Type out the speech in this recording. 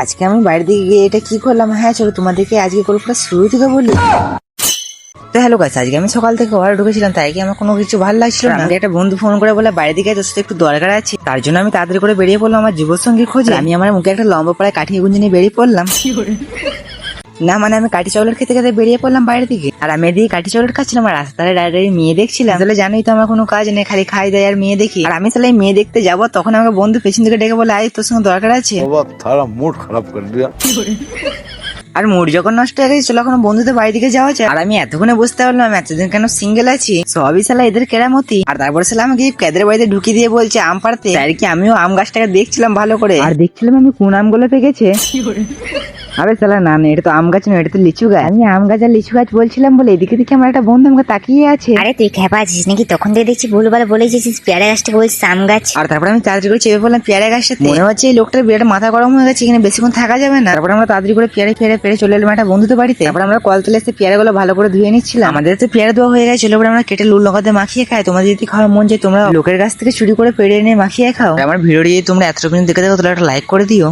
আজকে আমি বাইরের দিকে গিয়ে এটা কি করলাম, হ্যাঁ চলো তোমাদেরকে আজকে গল্পটা শুরু থেকে বলি। তো হ্যালো গাইস, আজকে আমি সকাল থেকে ঘরে ঢুকেছিলাম, তাই কি আমার কোনো কিছু ভালো লাগছিল না। আমাকে একটা বন্ধু ফোন করে বলে বাইরের দিকে তোর সাথে একটু দরকার আছে, তার জন্য আমি তাড়াতাড়ি করে বেরিয়ে পড়লাম আমার যুবসঙ্গীর খোঁজে। আমি আমার মুখে একটা লম্বা পাড়ায় কাঠি গুঞ্জি নিয়ে বেরিয়ে পড়লাম। না মানে আমি কাঠি চকলেট খেতে খেতে বেরিয়ে পড়লাম বাইরের দিকে। আর আমি এদিকে কাঠি চকলেট খাচ্ছিলাম আর রাস্তায় দাঁড়িয়ে মেয়ে দেখছিলাম। তাহলে জানোই তো আমার কোনো কাজ নেই, খালি খাই দেয় আর মেয়ে দেখি। আর আমি তাহলে মেয়ে দেখতে যাবো, তখন আমাকে বন্ধু পেছন থেকে ডেকে বলে আয় তোর সঙ্গে দরকার আছে। মুড খারাপ করে দিয়া। আর মুড যখন নষ্ট হয়ে গেছে, চলো এখন বন্ধুদের বাড়ি দিকে যাওয়া যায়। আর আমি এতক্ষণে বুঝতে পারলাম আমি এতদিন কেন সিঙ্গেল আছি, সবই সালা এদের কেরামতি। আর তারপরে সালা আমাকে কেদের বাড়িতে ঢুকিয়ে দিয়ে বলছে আম পাড়তে, আর কি আমিও আম গাছটাকে দেখছিলাম ভালো করে, আর দেখছিলাম আমি কোন আমগুলো পেকেছে। আরে সালা না না, এটা তো আম গাছ নয়, এটা তো লিচু গাছ। আমি আম গাছ আর লিচু গাছ বলছিলাম বলে এদিকে দেখে আমার একটা বন্ধু আমাকে তাকিয়ে আছে। আরে তুই খেপা আছিস নাকি? তখন থেকে দেখছি ভুলভাল বলে এসেছিস, পেয়ারা গাছটাকে বলছিস আম গাছ। আর তারপরে আমি তাড়াতাড়ি করে চেপে পড়লাম পেয়ারা গাছটাতে। মনে হচ্ছে এই লোকটার বিরাট মাথা গরম হয়ে গেছে, এখানে বেশিক্ষণ থাকা যাবে না। তারপরে আমরা তাড়াতাড়ি করে পেয়ারে চলে এলাম একটা বন্ধুদের বাড়িতে। তারপরে আমরা কলতলে এসে পেয়ারাগুলো ভালো করে ধুয়ে নিচ্ছিলাম। আমাদের তো পেয়ারা দেওয়া হয়ে গেছে, এবার আমরা কেটে লুল লগাতে মাখিয়ে খাই। তোমাদের যদি খাওয়ার মন চাই তোমরা লোকের কাছ থেকে চুরি করে পেড়ে এনে মাখিয়ে খাও। আমার ভিডিও দিয়ে তোমরা এতটুকু দেখে দেখো, তাহলে একটা লাইক করে দিও।